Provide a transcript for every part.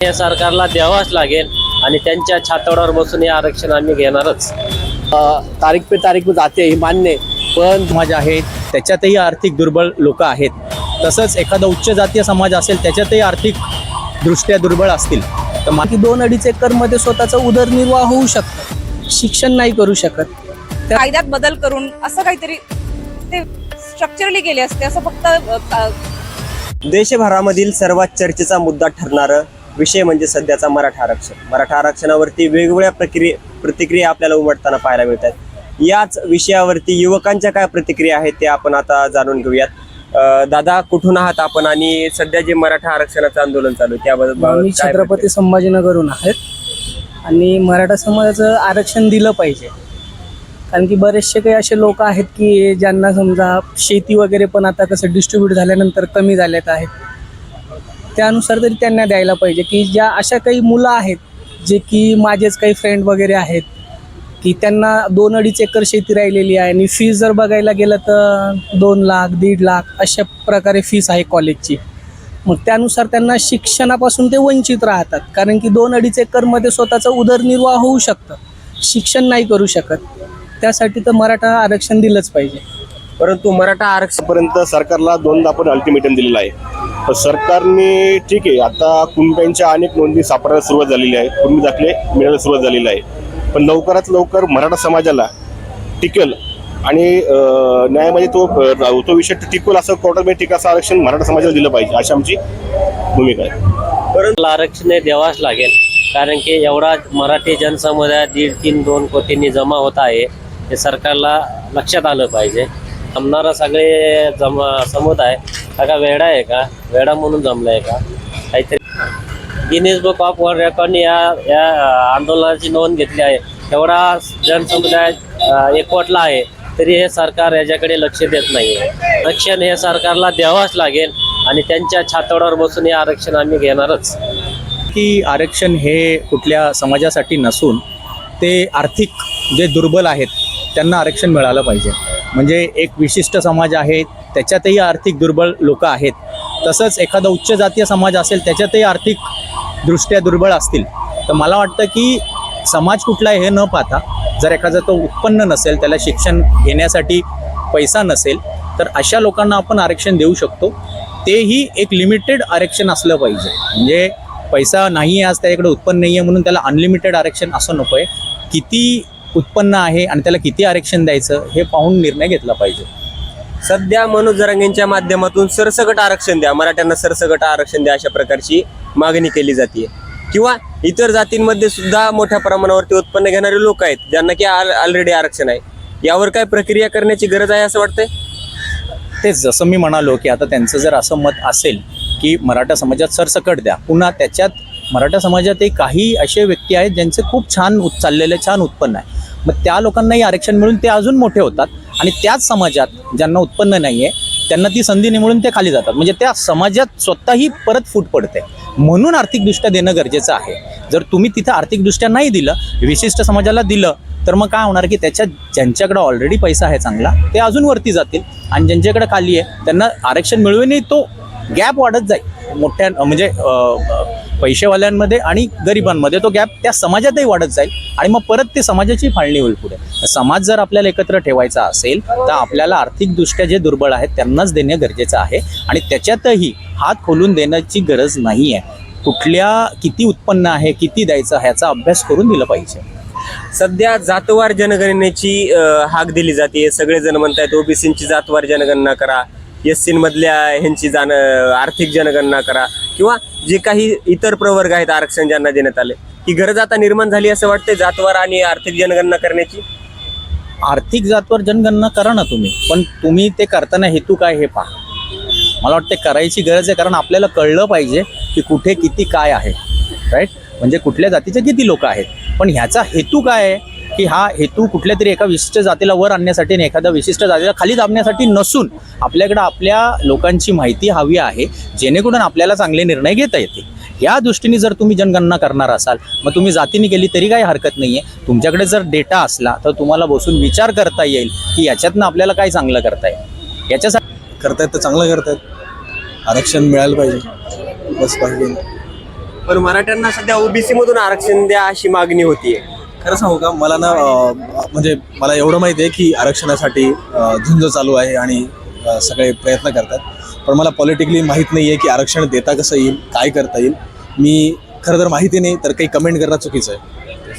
हे सरकारला द्यावाच लागेल आणि त्यांच्या छाताडावर बसून हे आरक्षण आम्ही घेणारच। तारीख पे तारीख जाते हे मान्य, पण समाज आहे त्याच्यातही आर्थिक दुर्बल लोक आहेत। तसंच एखादा उच्च जातीय समाज असेल त्याच्यातही आर्थिक दृष्ट्या दुर्बळ असतील तर बाकी 2-2.5 एकरमध्ये स्वतःचा उदरनिर्वाह होऊ शकतो, शिक्षण नाही करू शकत। कायद्यात बदल करून असं काहीतरी ते स्ट्रक्चरली गेले असते, असं फक्त देशभरामधील सर्वात चर्चेचा मुद्दा ठरणारा विषय म्हणजे सध्याचा मराठा आरक्षण। मराठा आरक्षणावरती वेगवेगळ्या प्रतिक्रिया आपल्याला उमटताना पाहायला मिळतात। याच विषयावरती युवकांच्या काय प्रतिक्रिया आहेत ते आपण आता जाणून घेऊयात। दादा, कुठून आहात आपण आणि सध्या जे मराठा आरक्षणाचं आंदोलन चालू आहे त्याबद्दल? मी छत्रपती संभाजीनगरहून आहेत आणि मराठा समाजाचं आरक्षण दिलं पाहिजे, कारण की बरेचसे काही असे लोक आहेत की ज्यांना समजा शेती वगैरे पण आता कसं डिस्ट्रीब्यूट झाल्यानंतर कमी झाल्यात आहेत, त्यानुसार तरी त्यांना द्यायला पाहिजे। की ज्या अशा काही मुलं आहेत जे की माझेच काही फ्रेंड वगैरे आहेत की त्यांना 2-2.5 एकर शेती राहिलेली आहे आणि फीस जर बघायला गेलं तर 2 लाख 1.5 लाख अशा प्रकारे फीस आहे कॉलेजची। मग त्यानुसार त्यांना शिक्षणापासून ते वंचित राहतात, कारण की 2-2.5 एकरमध्ये स्वतःचा उदरनिर्वाह होऊ शकतं, शिक्षण नाही करू शकत। त्यासाठी तर मराठा आरक्षण दिलंच पाहिजे। परंतु मराठा आरक्षणापर्यंत सरकारला 2दा आपण अल्टिमेटम दिलेलं आहे। तर सरकारने ठीक आहे, आता कुणब्यांच्या अनेक नोंदी सापडायला सुरुवात झालेली आहे, कुणबी दाखले मिळायला सुरुवात झालेली आहे, पण लवकरात लवकर मराठा समाजाला टिकेल आणि न्यायामध्ये तो विषय टिकवल असं कोर्टामध्ये टिकायचं आरक्षण मराठा समाजाला दिलं पाहिजे, अशी आमची भूमिका आहे। परंतु आरक्षण हे द्यावाच लागेल, कारण की एवढा मराठी जनसमुदाय 1.5-2 कोटींनी जमा होत आहे, हे सरकारला लक्षात आलं पाहिजे। जमणारा सगळे समुदाय का वेडा आहे का, वेडा म्हणून जमलाय का काहीतरी? गिनीज बुक ऑफ वर्ल्ड रेकॉर्डने या आंदोलनाची नोंद घेतली आहे। एवढा जनसमुदाय एकवटला आहे तरी हे सरकार याच्याकडे लक्ष देत नाही आहे। आरक्षण हे सरकारला द्यावाच लागेल आणि त्यांच्या छाताडावर बसून हे आरक्षण आम्ही घेणारच। की आरक्षण हे कुठल्या समाजासाठी नसून ते आर्थिक जे दुर्बल आहेत त्यांना आरक्षण मिळालं पाहिजे। म्हणजे एक विशिष्ट समाज आहे त्याच्यातही आर्थिक दुर्बल लोक आहेत, तसंच एखादा उच्च जातीय समाज असेल त्याच्यातही आर्थिक दृष्ट्या दुर्बळ असतील तर मला वाटतं की समाज कुठला हे न पाहता जर एखादा तो उत्पन्न नसेल, त्याला शिक्षण घेण्यासाठी पैसा नसेल, तर अशा लोकांना आपण आरक्षण देऊ शकतो। तेही एक लिमिटेड आरक्षण असलं पाहिजे। म्हणजे पैसा नाही आहे, आज त्याच्याकडे उत्पन्न नाही आहे म्हणून त्याला अनलिमिटेड आरक्षण असं नको आहे। किती उत्पन्न आहे आणि त्याला किती आरक्षण द्यायचं हे पाहून निर्णय घेतला पाहिजे। सध्या मनोज जरांगेंच्या माध्यमातून सरसकट आरक्षण द्या, मराठ्यांना सरसकट आरक्षण द्या अशा प्रकारची मागणी केली जाते, किंवा इतर जातींमध्ये सुद्धा मोठ्या प्रमाणावरती उत्पन्न घेणारे लोक आहेत ज्यांना की ऑलरेडी आरक्षण आहे। यावर काय प्रक्रिया करण्याची गरज आहे असं वाटतंय? तेच जसं मी म्हणालो की आता त्यांचं जर असं मत असेल की मराठा समाजात सरसकट द्या, पुन्हा त्याच्यात मराठा समाजातही काही असे व्यक्ती आहेत ज्यांचे खूप छान चाललेलं छान उत्पन्न आहे, मग त्या लोकांनाही आरक्षण मिळून ते अजून मोठे होतात आणि त्याच समाजात ज्यांना उत्पन्न नाही आहे त्यांना ती संधी मिळून ते खाली जातात। म्हणजे त्या समाजात स्वतःही परत फूट पडते, म्हणून आर्थिकदृष्ट्या देणं गरजेचं आहे। जर तुम्ही तिथं आर्थिकदृष्ट्या नाही दिलं, विशिष्ट समाजाला दिलं, तर मग काय होणार की त्याच्यात ज्यांच्याकडे ऑलरेडी पैसा आहे चांगला ते अजून वरती जातील आणि ज्यांच्याकडे खाली आहे त्यांना आरक्षण मिळूनही तो गॅप वाढत जाईल। मोठ्या म्हणजे पैसेवाल्यांमध्ये आणि गरिबांमध्ये तो गॅप त्या समाजातही वाढत जाईल आणि मग परत ते समाजाची फाळणी होईल पुढे। समाज जर आपल्याला एकत्र ठेवायचा असेल तर आपल्याला आर्थिकदृष्ट्या जे दुर्बळ आहेत त्यांनाच देणं गरजेचं आहे आणि त्याच्यातही हात खोलून देण्याची गरज नाही आहे। कुठल्या किती उत्पन्न आहे, किती द्यायचं ह्याचा अभ्यास करून दिला पाहिजे। सध्या जातवार जनगणनेची हाक दिली जाते, सगळेजण म्हणतात ओबीसींची जातवार जनगणना करा, एससी मधल्या ह्यांची आर्थिक जनगणना करा, किंवा जे काही इतर प्रवर्ग आहेत आरक्षण ज्यांना देण्यात आले, ही गरज आता निर्माण झाली असं वाटतंय जातवार आणि आर्थिक जनगणना करण्याची? आर्थिक जातवार जनगणना करा ना तुम्ही, पण तुम्ही ते करताना हेतू काय हे पहा। मला वाटतं करायची गरज आहे, कारण आपल्याला कळलं पाहिजे की कुठे किती काय आहे, राईट? म्हणजे कुठल्या जातीचे किती लोक आहेत, पण ह्याचा हेतू काय आहे की हा हेतू कुठल्या तरी एका विशिष्ट जातीला वर आणण्यासाठी आणि एखाद्या विशिष्ट जातीला खाली दाबण्यासाठी नसून आपल्याकडे आपल्या लोकांची माहिती हवी आहे जेणेकरून आपल्याला चांगले निर्णय घेता येतील। या दृष्टीने जर तुम्ही जनगणना करणार असाल, मग तुम्ही जातीने केली तरी काही हरकत नाही आहे। तुमच्याकडे जर डेटा असला तर तुम्हाला बसून विचार करता येईल की याच्यातनं आपल्याला काय चांगलं करता येईल। याच्यासाठी करतायत तर चांगलं करतायत, आरक्षण मिळालं पाहिजे, बस पाहिजे। पण मराठ्यांना सध्या ओबीसी मधून आरक्षण द्या अशी मागणी होतीये. खरं सांगू का, मला ना म्हणजे मला एवढं माहिती आहे की आरक्षणासाठी झुंज चालू आहे आणि सगळे प्रयत्न करतात, पण मला पॉलिटिकली माहीत नाही आहे की आरक्षण देता कसं येईल, काय करता येईल. मी खरं तर माहिती नाही तर काही कमेंट करणं चुकीचं आहे.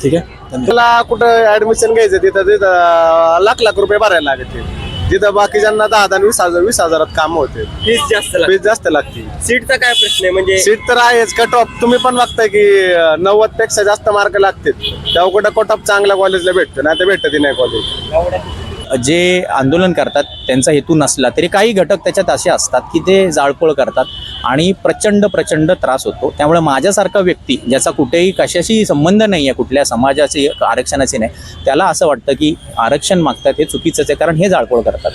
ठीक आहे, धन्यवाद. मला कुठं ऍडमिशन घ्यायचं तिथं लाख लाख रुपये भरायला लागते, जिथं बाकीच्यांना 10,000-20,000 काम होते. फीस जास्त लागते. सीटचा काय प्रश्न आहे म्हणजे सीट तर आहेच, कट ऑफ तुम्ही पण बघताय की 90 पेक्षा जास्त मार्क लागतात, तेव्हा कुठं कट ऑफ चांगल्या कॉलेजला भेटतो, नाही तर भेटत नाही कॉलेज. जे आंदोलन करतात त्यांचा हेतू नसला तरी काही घटक त्याच्यात असे असतात की ते जाळपोळ करतात आणि प्रचंड त्रास होतो. त्यामुळे माझ्यासारखा व्यक्ती ज्याचा कुठेही कशाशी संबंध नाही आहे, कुठल्या समाजाचे आरक्षणाचे नाही, त्याला असं वाटतं की आरक्षण मागतात हे चुकीचंच आहे, कारण हे जाळपोळ करतात.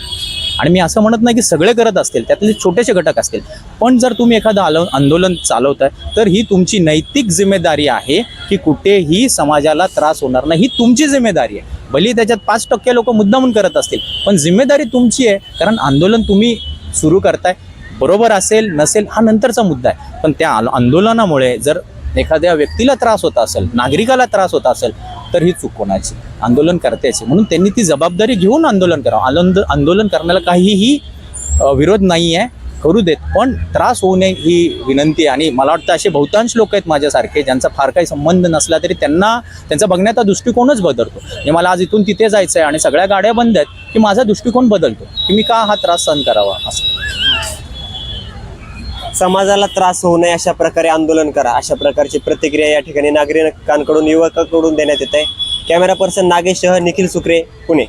आणि मी असं म्हणत नाही की सगळे करत असतील, त्यातले छोटेसे घटक असतील, पण जर तुम्ही एखादं आंदोलन चालवताय तर ही तुमची नैतिक जिम्मेदारी आहे की कुठेही समाजाला त्रास होणार नाही, ही तुमची जिम्मेदारी आहे. भले त्याच्यात 5% लोक मुद्दामून करत असतील, पण जिम्मेदारी तुमची आहे, कारण आंदोलन तुम्ही सुरू करताय. बरोबर असेल नसेल हा नंतरचा मुद्दा आहे, पण त्या आंदोलनामुळे जर एखाद्या व्यक्तीला त्रास होत असेल, नागरिकाला त्रास होत असेल, तर ही चूक कोणाची? आंदोलन करत्याची. म्हणून त्यांनी ती जबाबदारी घेऊन आंदोलन करावं. आंदोलन करण्याला काहीही विरोध नाही आहे, करू देत, पण त्रास होऊ नये ही विनंती आहे. आणि मला वाटतं असे बहुतांश लोक आहेत माझ्यासारखे ज्यांचा फार काही संबंध नसला तरी त्यांचा बघण्याचा दृष्टिकोनच बदलतो. म्हणजे मला आज इथून तिथे जायचं आहे आणि सगळ्या गाड्या बंद आहेत की माझा दृष्टिकोन बदलतो की मी का हा त्रास सहन करावा. असं समाजाला त्रास होऊ नये अशा प्रकारे आंदोलन करा, अशा प्रकारची प्रतिक्रिया या ठिकाणी नागरिकांकडून, युवकांकडून देण्यात येत आहे. Camera person Nagesh, Nikhil Sukre, Pune.